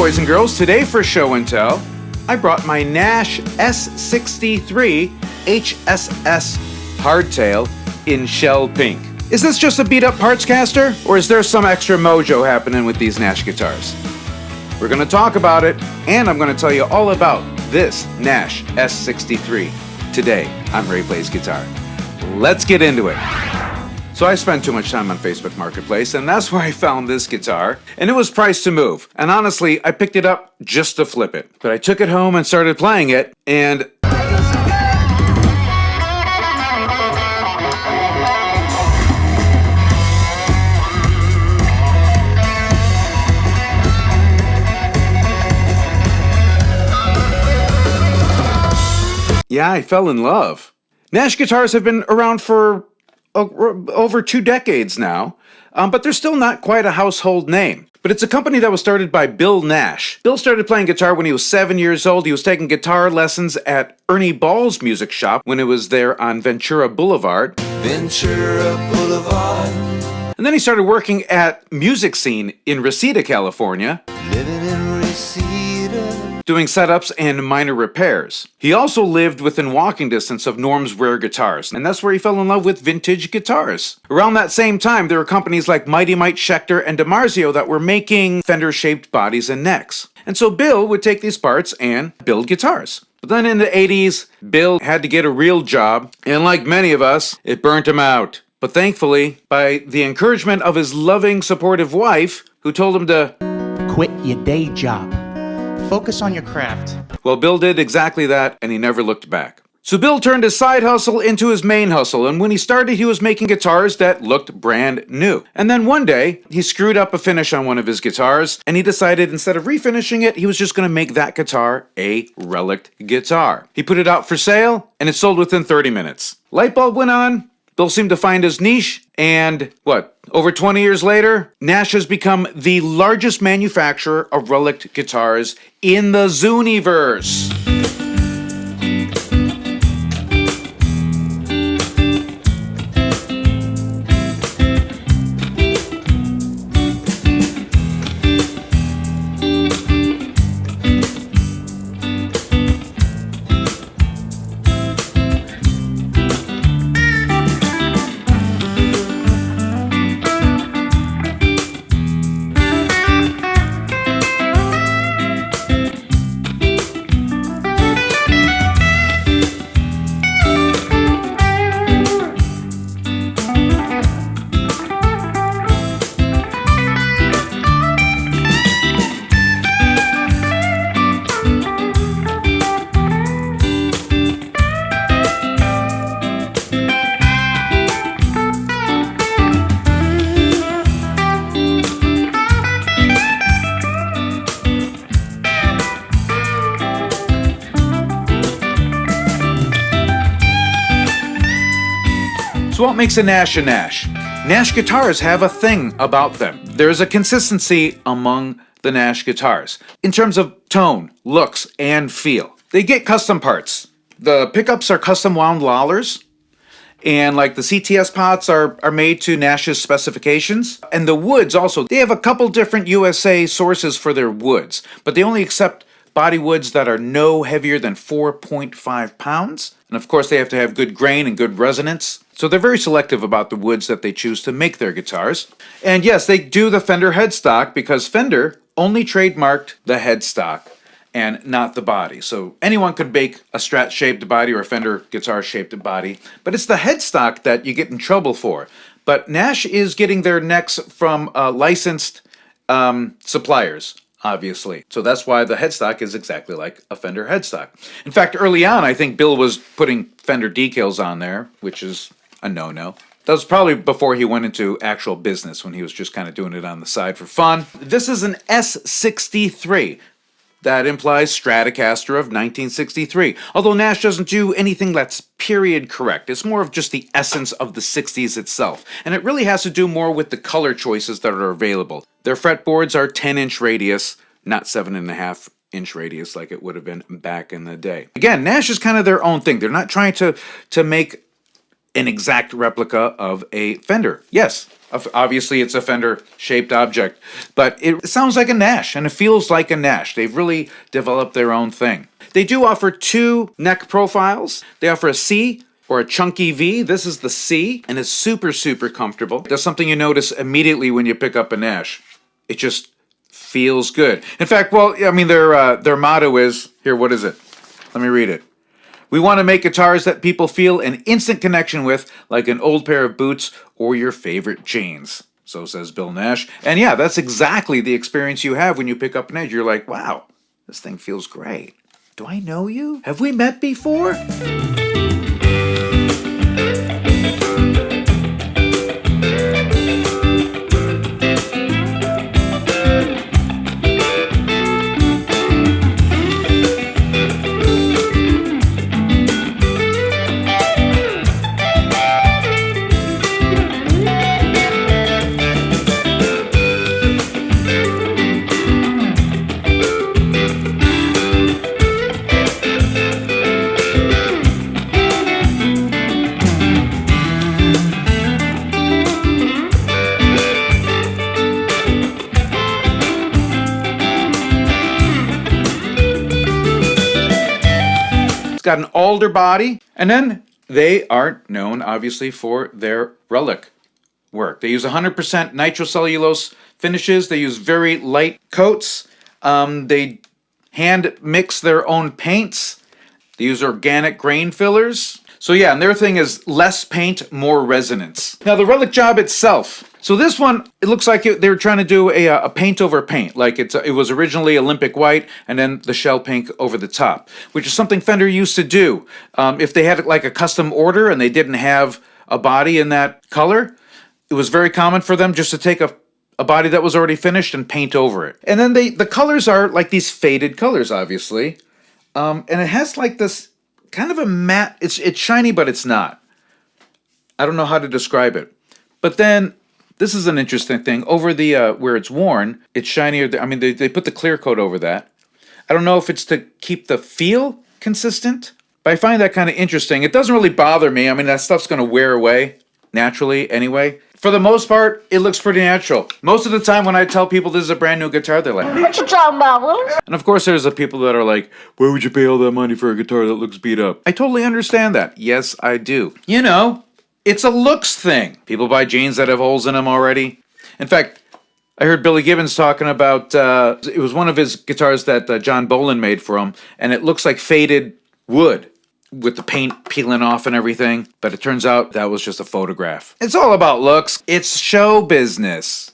boys and girls. Today for Show and Tell, I brought my Nash S-63 HSS hardtail in shell pink. Is this just a beat-up parts caster, or is there some extra mojo happening with these Nash guitars? We're going to talk about it, and I'm going to tell you all about this Nash S-63 today on Ray Plays Guitar. Let's get into it. So I spend too much time on Facebook Marketplace, and that's where I found this guitar, and it was priced to move. And honestly, I picked it up just to flip it. But I took it home and started playing it, and yeah, I fell in love. Nash guitars have been around for over 2 decades now, but they're still not quite a household name. But it's a company that was started by Bill Nash. Bill started playing guitar when he was 7 years old. He was taking guitar lessons at Ernie Ball's music shop when it was there on Ventura Boulevard. Ventura Boulevard. And then he started working at Music Scene in Reseda, California. Living in Reseda. Doing setups and minor repairs. He also lived within walking distance of Norm's Rare Guitars, and that's where he fell in love with vintage guitars. Around that same time, there were companies like Mighty Mite, Schecter, and DiMarzio that were making Fender-shaped bodies and necks. And so Bill would take these parts and build guitars. But then in the 80s, Bill had to get a real job, and like many of us, it burnt him out. But thankfully, by the encouragement of his loving, supportive wife, who told him to quit your day job. Focus on your craft. Well, Bill did exactly that, and he never looked back. So Bill turned his side hustle into his main hustle, and when he started, he was making guitars that looked brand new. And then one day, he screwed up a finish on one of his guitars, and he decided instead of refinishing it, he was just going to make that guitar a relic guitar. He put it out for sale, and it sold within 30 minutes. Light bulb went on. Bill seemed to find his niche, and over 20 years later, Nash has become the largest manufacturer of relic guitars in the Zooniverse. So what makes a Nash a Nash? Nash guitars have a thing about them. There's a consistency among the Nash guitars in terms of tone, looks, and feel. They get custom parts. The pickups are custom wound Lollars, and like the CTS pots are made to Nash's specifications. And the woods also, they have a couple different USA sources for their woods, but they only accept body woods that are no heavier than 4.5 pounds. And of course, they have to have good grain and good resonance. So they're very selective about the woods that they choose to make their guitars. And yes, they do the Fender headstock because Fender only trademarked the headstock and not the body. So anyone could make a Strat-shaped body or a Fender guitar-shaped body, but it's the headstock that you get in trouble for. But Nash is getting their necks from licensed suppliers, obviously. So that's why the headstock is exactly like a Fender headstock. In fact, early on, I think Bill was putting Fender decals on there, which is a no-no. That was probably before he went into actual business, when he was just kind of doing it on the side for fun. This is an S-63. That implies Stratocaster of 1963. Although Nash doesn't do anything that's period correct. It's more of just the essence of the 60s itself. And it really has to do more with the color choices that are available. Their fretboards are 10-inch radius, not 7.5-inch radius like it would have been back in the day. Again, Nash is kind of their own thing. They're not trying to make an exact replica of a Fender. Yes, obviously it's a Fender-shaped object, but it sounds like a Nash, and it feels like a Nash. They've really developed their own thing. They do offer two neck profiles. They offer a C or a chunky V. This is the C, and it's super, super comfortable. That's something you notice immediately when you pick up a Nash. It just feels good. In fact, well, I mean, their motto is, here, what is it? Let me read it. We want to make guitars that people feel an instant connection with, like an old pair of boots or your favorite jeans. So says Bill Nash. And yeah, that's exactly the experience you have when you pick up an Nash. You're like, wow, this thing feels great. Do I know you? Have we met before? Got an alder body, and then they are known obviously for their relic work. They use 100% nitrocellulose finishes. They use very light coats. They hand mix their own paints. They use organic grain fillers. So yeah, and their thing is less paint, more resonance. Now the relic job itself. So this one, it looks like they were trying to do a paint over paint. Like it was originally Olympic white and then the shell pink over the top, which is something Fender used to do. If they had like a custom order and they didn't have a body in that color, it was very common for them just to take a body that was already finished and paint over it. And then the colors are like these faded colors, obviously. And it has like this kind of a matte, it's shiny, but it's not. I don't know how to describe it. But then, this is an interesting thing. Over the, where it's worn, it's shinier. I mean, they put the clear coat over that. I don't know if it's to keep the feel consistent, but I find that kind of interesting. It doesn't really bother me. I mean, that stuff's going to wear away naturally anyway. For the most part, it looks pretty natural. Most of the time when I tell people this is a brand new guitar, they're like, what you talking about, Willis? And of course there's the people that are like, why would you pay all that money for a guitar that looks beat up? I totally understand that. Yes, I do. You know, it's a looks thing. People buy jeans that have holes in them already. In fact, I heard Billy Gibbons talking about, it was one of his guitars that John Bolin made for him, and it looks like faded wood, with the paint peeling off and everything, but it turns out that was just a photograph. It's all about looks. It's show business.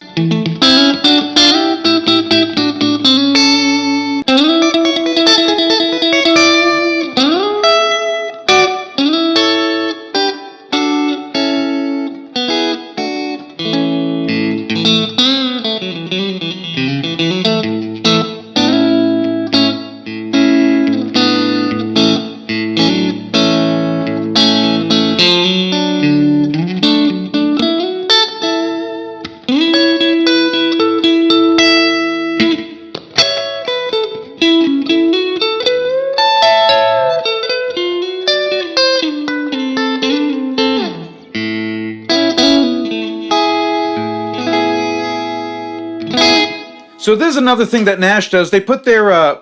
So this is another thing that Nash does. They put their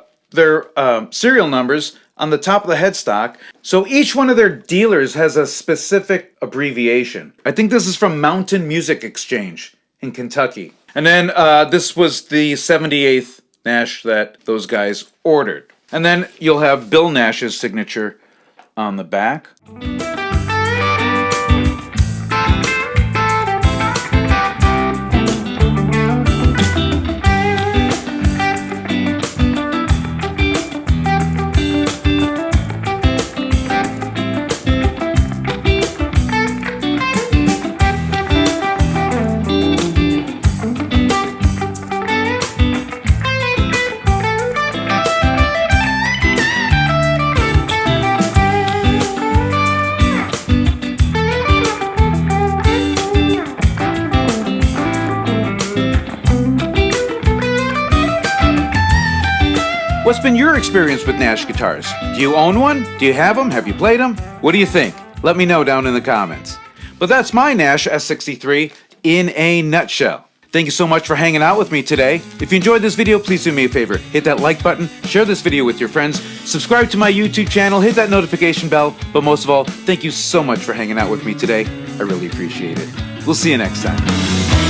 serial numbers on the top of the headstock. So each one of their dealers has a specific abbreviation. I think this is from Mountain Music Exchange in Kentucky. And then this was the 78th Nash that those guys ordered. And then you'll have Bill Nash's signature on the back. What's been your experience with Nash guitars? Do you own one? Do you have them? Have you played them? What do you think? Let me know down in the comments. But that's my Nash S-63 in a nutshell. Thank you so much for hanging out with me today. If you enjoyed this video, please do me a favor. Hit that like button, share this video with your friends, subscribe to my YouTube channel, hit that notification bell, but most of all, thank you so much for hanging out with me today. I really appreciate it. We'll see you next time.